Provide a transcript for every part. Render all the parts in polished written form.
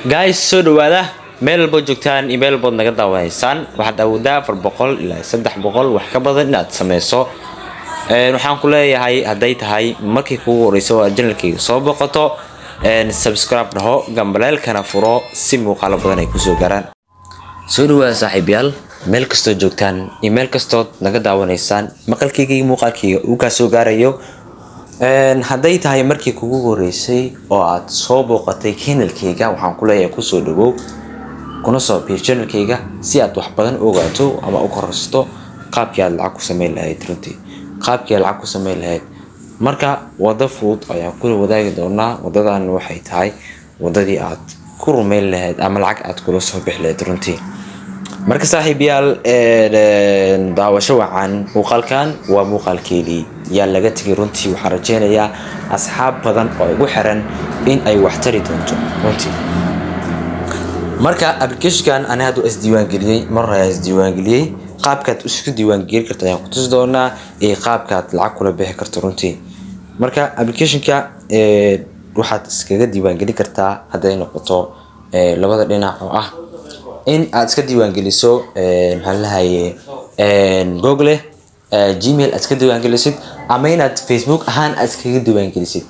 guys soo dhawaada meel walba joogtaan email bood naga daawaysaan waxaad awoodaa 400 ilaa 300 wax ka badan inaad sameyso waxaan ku leeyahay haday tahay markii kugu horeyso channelkayga soo boqoto subscribe dhaho gambaleelkana furo si muuqaal badan ay ku soo gaaraan soo dhawaada saaxiibayaal meel kasto joogtaan email kasto naga daawanaysaan maqalkayga iyo muuqaalkayga uu ka soo gaarayo haday tahay markii kugu horeysay oo aad soo booqatay channelkayga waxaan ku leeyahay ku soo dhawow kuna soo biir channelkayga si aad wax badan ogaato ama u kororsato qaabkii aad lacag ku sameyn lahayd runtii qaabkii aad lacag ku sameyn lahayd marka wada fudud ayaan ku wadaagi doonaa wadadan waxay tahay wadadii aad ku rumeyn lahayd ama lacag aad kula soo bixi lahayd runtii marka saaxiibayaal daawasho wacan muuqaalkan waa muuqaalkeedii yaa laga tagay runtii waxaan rajeynayaa asxaab badan oo ugu xiran in ay wax tari doonto runtii marka application-kan ana hadda isdiiwaan geliyay marna isdiiwaan geliyay qaabkaad isku diiwaan gelin karto ayaan ku tusi doonaa ee qaabkaad lacag kula bixi karto runtii marka application-ka waxaad iskaga diiwaan gelin kartaa haday noqoto labada dhinac oo ah in aad iska diiwaan geliso maxaan lahaye Google Gmail aad iska diiwaan gelisid ama inaad Facebook ahaan aad iskaga diiwaan gelisid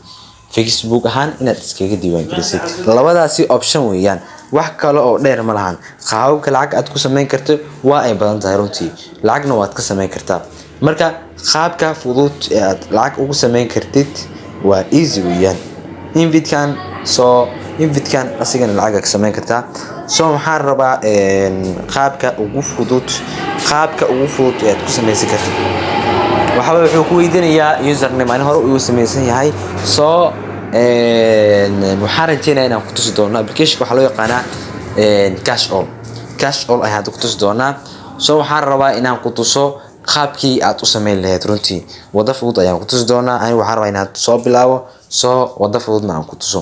Facebook ahaan inaad iskaga diiwaan gelisid labadaasi option weeyaan wax kale oo dheer ma lahan qaabka lacag aad ku sameyn karto waa ay badan tahay runtii lacagna waad ka sameyn kartaa marka qaabka fudud ee aad lacag ugu sameyn kartid waa easy weeyaan invite-kan asigana lacag ka sameyn kartaa soo waxaan rabaa qaabka ugu fudud ee aad ku sameysan kartid waxa wuxuu ku weydiinayaa username aan hore u sameysan yahay soo waxaan rajeynayaa inaan ku tusi doono application waxa loo yaqaanaa cash all ayaan ku tusi doonaa soo waxaan rabaa inaan ku tuso qaabkii aad u sameyn lahayd runtii wada fudud ayaan ku tusi doonaa ani waxaan rabaa inaan soo bilaabo soo wada fududna aan ku tuso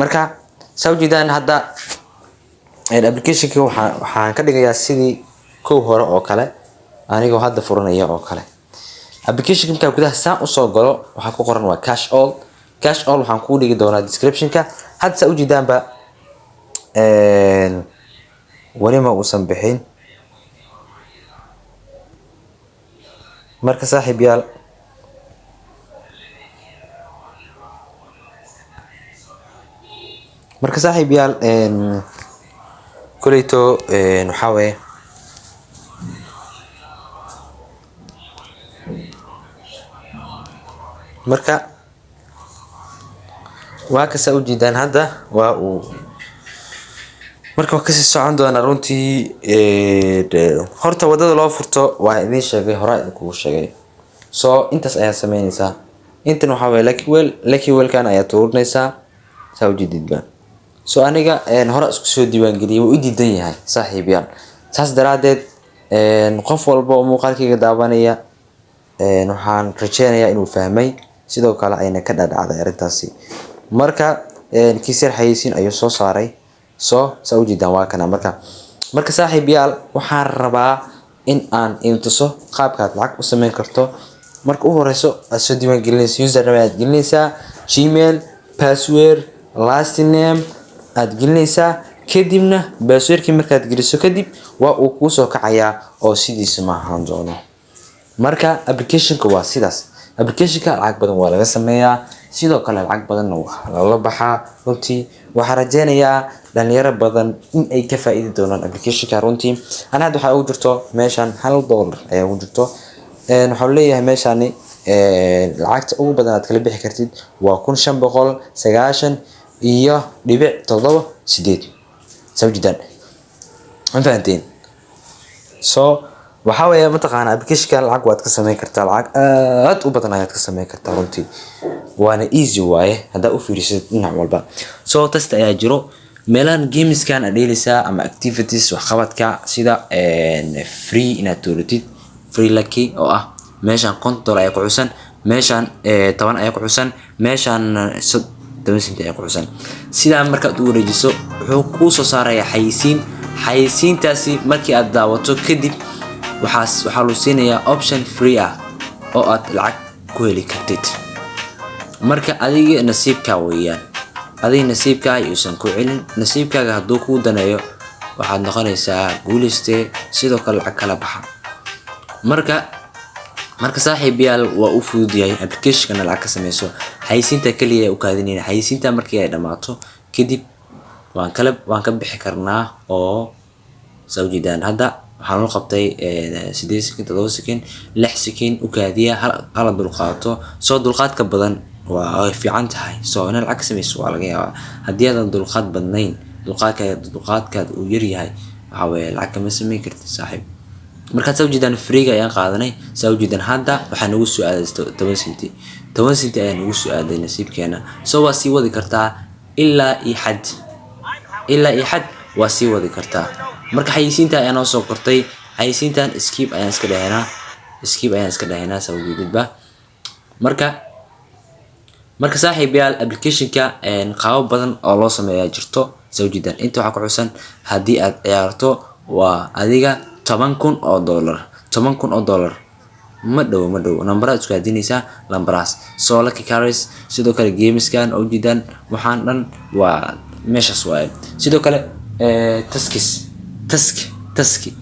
marka sawjidaan hadda application-ka waxaan ka dhigayaa sidii kow hore oo kale anigoo hadda furanaya oo kale application-ka gudaha saan u soo galo waxa ku qoran waa cash all waxaan ku dhigi doonaa description-ka hadda sa u jidaanba wali ma uusan bixin marka saaxiibayaal kuleyto waxa weeye marka waa ka soo jeedaan hadda waa uu marka ka sii socon doona runtii horta wadada loo furto waa idin sheegay hore idinku sheegay soo intaas ayaa sameynaysaa intan waxa weeye lucky wheel kan ayaa tuurnaysaa soo jeedidba soo aniga hore isku soo diiwaan geliyay wuu diidan yahay saaxiibayaal saas daraadeed qof walba oo muuqaalkayga daawanaya waxaan rajeynayaa inuu fahmay sidoo kale ayna ka dhadhacday arintaasi marka kiisar xayeysiin ayuu soo saaray soo jeedaan waa kana marka saaxiibayaal waxaan rabaa in aan intuso qaabkaad lacag u sameyn karto marka u horeyso aad soo diiwaan gelinayso username aad gelinaysaa Gmail password last name aad gelinaysaa kadibna passwordkii markaad geliso kadib waa uu ku soo kacayaa oo sidiisa ma ahaan doono marka application-ka waa sidaas application-ka lacag badan waa laga sameeyaa sidoo kale lacag badan waa la baxaa runtii waxaan rajeynayaa dhalinyaro badan in ay ka faa'iidi doonaan application-ka runtii ana hadda waxa ugu jirto meeshan $1 ayaa ugu jirto waxa leeyahay meeshani lacagta ugu badan aad kala bixi kartid waa 1590 iyo dhibic 7 sawjidaan anfaanteen soo waxa weeye mataqaana application-ka lacag waad ka sameyn kartaa lacag aad u badan ayaad ka sameyn kartaa runtii waana easy waaye hadaa u fiirisid dhinac walba soo test ayaa jiro meelan games-kan aad dheelaysaa ama activities wax qabadka sida free inaad dooratid free lucky oo ah meeshan $50 ayaa ku xusan meeshan 10 ayaa ku xusan meeshan 10 sent ayaa ku xusan sida markaad u wareejiso wuxuu ku soo saarayaa xayeysiintaasi markii aad daawato kadib waxaa loo siinayaa option free ah oo aad lacag ku heli kartid marka adiga nasiibka weeyaan adiga nasiibkaaga yuusan ku celin. Nasiibkaaga hadduu kuu daneeyo waxaad noqonaysaa guuleyste, sidoo kale lacag kala baxa. marka saaxiibayaal waa u fudud yahay application-kana lacag ka sameyso. Xayeysiinta kaliya u kaadinayna, xayeysiinta markii ay dhamaato kadib waan ka bixi karnaa oo sawjidaan. Hadda waxaan u qabtay 8 second 7 second 6 second u kaadiya hal dulqaato. soo dulqaadka badan waa fiican tahay, soo in lacag sameyso waa laga yaabaa. haddii aadan dulqaad badnayn, dulqaadkaad uu yar yahay, waxa weeye lacag kama sameyn kartid saaxiib. marka sawjidaan freega ayaan qaadanay. sawjidaan hadda waxaa nagu soo aaday 10 senti ayaa nagu soo aaday nasiibkeena. soo waa sii wadi kartaa ilaa i xad waa sii wadi kartaa. marka xayeysiinta ayaan noo soo kortay. xayeysiintan skip ayaan iska dhahaynaa sawjididba. marka saaxiibayaal application-ka qaabo badan oo loo sameeyaa jirto sawjidaan. inta waxaa ku xusan haddii aad ciyaarto waa adiga $10,000 ma dhow nambaraad isku aadinaysaa lambaraas. soo lucky carries sidoo kale gameskan oo jidaan waxaan dhan waa meeshaas waaye. sidoo kale taski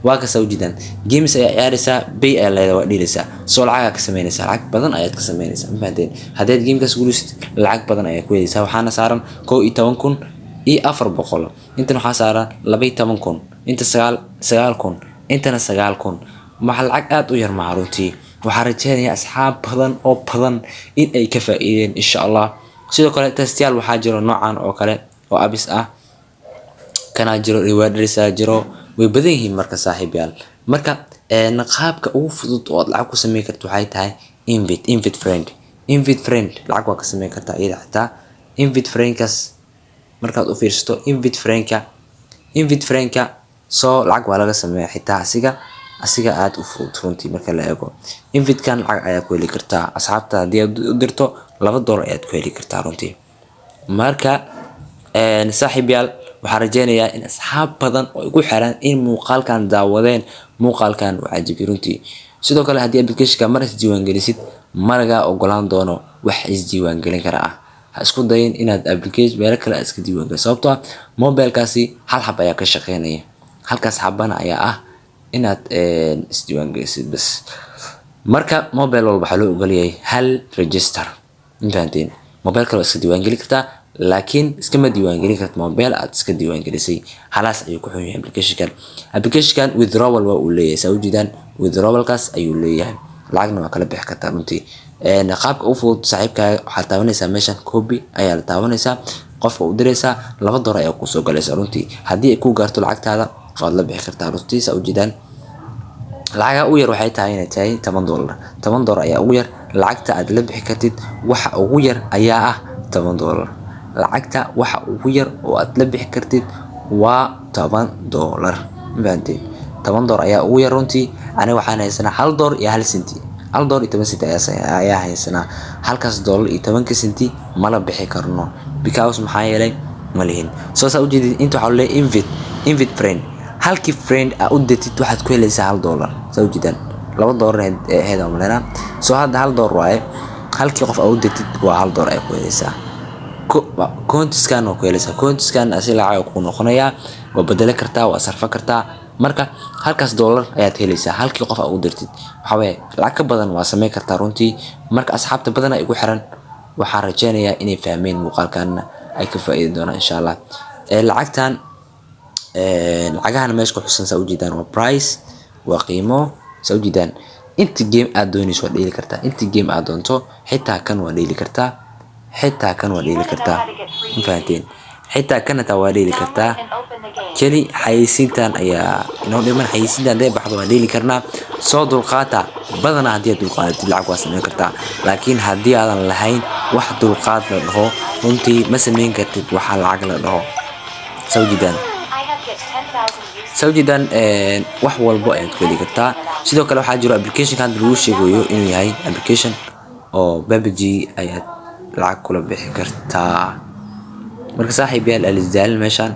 waa ka soo jidaan games ayaa ciyaaraysaa, bay ayaa leedahay, waa dhiilaysaa. soo lacag ka sameynaysaa, lacag badan ayaad ka sameynaysaa. ma fahanteen? haddaad gamekaas guulaysid lacag badan ayaa ku helaysaa. waxaana saaran 11,400. intan waxaa saaran 12,000, inta 9,000, intana 9,000. waxa lacag aad u yar ma runtii. waxaan rajeynayaa asxaab badan in ay ka faa'iideen insha Allah. sidoo kale testayaal waxaa jiro noocan oo kale oo abis ah, kana jiro rewarders jiro, way badan yihiin. marka saaxiibayaal, marka qaabka ugu fudud oo aad lacag ku sameyn karto waxay tahay invite friend. lacag waa ka sameyn kartaa iyada xitaa invite friendkas. markaad u fiirsato invite friendka soo lacag waa laga sameeyaa xitaa asiga aad u fudud runtii. marka la eego invite-kan lacag ayaa ku heli kartaa. asxaabta haddii aad u dirto $2 ayaad ku heli kartaa runtii. marka saaxiibayaal, waxaan rajeynayaa in asxaab badan oo igu xiran in muuqaalkan daawadeen. muuqaalkan waa cajiib runtii. sidoo kale haddii application-ka mar isdiiwaangelisid ma laga ogolaan doono wax isdiiwaangelin kara ah. ha isku dayin inaad application meelo kale iska diiwaangeliso, sababtoo ah mobilkaasi hal xab ayaa ka shaqeynaya. halkaas xabana ayaa ah inaad isdiiwaangelisid bas. marka mobile walba waxaa loo ogolyahay hal register. ma fahanteen? mobile kale waa iska diiwaangeli kartaa, laakiin iskama diiwaangelin karta mobile aad iska diiwaangelisay. halaas ayuu ku xun yahay application-kan. withdrawal waa uu leeyahay. saa u jeedaan withdrawalkaas ayuu leeyahay. lacagna waa kala bixi kartaa runtii. qaabka u fudud saaxiibkaaga waxaad taabanaysaa meeshan copy ayaa la taabanaysaa, qofka u diraysaa, $2 ayaa kusoo galaysa runtii. haddii ay ku gaarto lacagtaada waad la bixi kartaa runtii. saa u jeedaan lacaga u yar waxay tahay inay tahay $10 ayaa ugu yar. lacagta aad la bixi kartid waxa ugu yar ayaa ah $10. lacagta waxa ugu yar oo aad la bixi kartid waa $10. ma fahanteen? $10 ayaa ugu yar runtii. aniga waxaan haysanaa $1 iyo 1 senti. $1.10 ayaa haysanaa. halkaas $1.10 ma la bixi karno because maxaa yeelay ma lihin. soo saa u jeedid inta waxaa leeyahay invite friend. halkii friend aad u dirtid waxaad ku helaysaa $1. saa u jeedaan $2 aheed oo malena. soo hadda $1 waaye. halkii qof aad u dirtid waa $1 ay ku helaysaa. countiskan oo ku helaysaa. countiskan asi lacag ku noqonayaa, waa bedeli kartaa, waa sarfa kartaa. marka halkaas $1 ayaad helaysaa halkii qof aad u dirtid. waxa weeye lacag ka badan waa sameyn kartaa runtii. marka asxaabta badan ay igu xiran waxaan rajeynayaa inay fahmeen muuqaalkan ay ka faa'iidi doonaan insha Allah. lacagahan meesha ku xusan saa u jeedaan waa price, waa qiimo. saa u jeedaan inta game aad doonayso waa dheeli kartaa. inta game aad doonto xitaa kan waa dheeli kartaa. ma fahanteen? xitaa kan waa dheeli kartaa. keli xayeysiintan ayaa inoo dhiman. xayeysiintan hadday baxdo waa dheeli karnaa. soo dulqaata badanaa haddii aad dulqaadatid lacag waa sameyn kartaa. laakiin haddii aadan lahayn wax dulqaad la dhaho runtii ma sameyn kartid waxa lacag la dhaho. saa u jeedaan wax walbo ayaad ku heli kartaa. sidoo kale waxaa jiro application hadda lagu sheegayo inuu yahay application oo PUBG ayaad lacag kula bixi kartaa. marka saaxiibayaal alisdaalin meeshan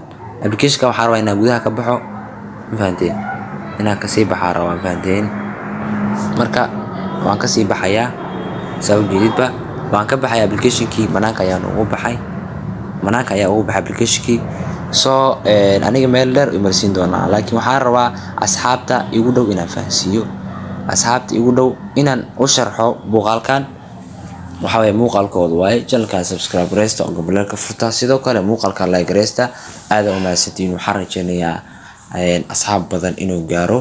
application-ka waxaa rabaa inaan gudaha ka baxo. ma fahanteen? inaan kasii baxaa rabaa. ma fahanteen? marka waan kasii baxayaa. saa u jeedidba waan ka baxay application-kii banaanka ayaan ugu baxay. manaanka ayaa ugu baxay applicationkii. So aniga meel dheer imarsiin doonaa, laakiin waxaan rabaa asxaabta igu dhow inaan fahansiiyo, asxaabta igu dhow inaan u sharxo muuqaalkan. waxa way muuqaalkooda waaye channelka subscribe gareysta oo gobolaarka furta, sidoo kale muuqaalka like gareysta. aad u mahadsantiin, waxaan rajeynayaa asxaab badan inuu gaaro.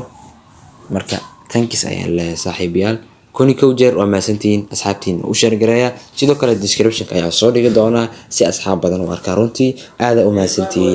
marka thanks ayaan leeyahay saaxiibayaal, kuni kow jeer waa mahadsantiin. asxaabtiin u share gareeya, sidoo kale description ayaa soo dhigi doonaa si asxaab badan u arkaan. runtii aad u mahadsantiin.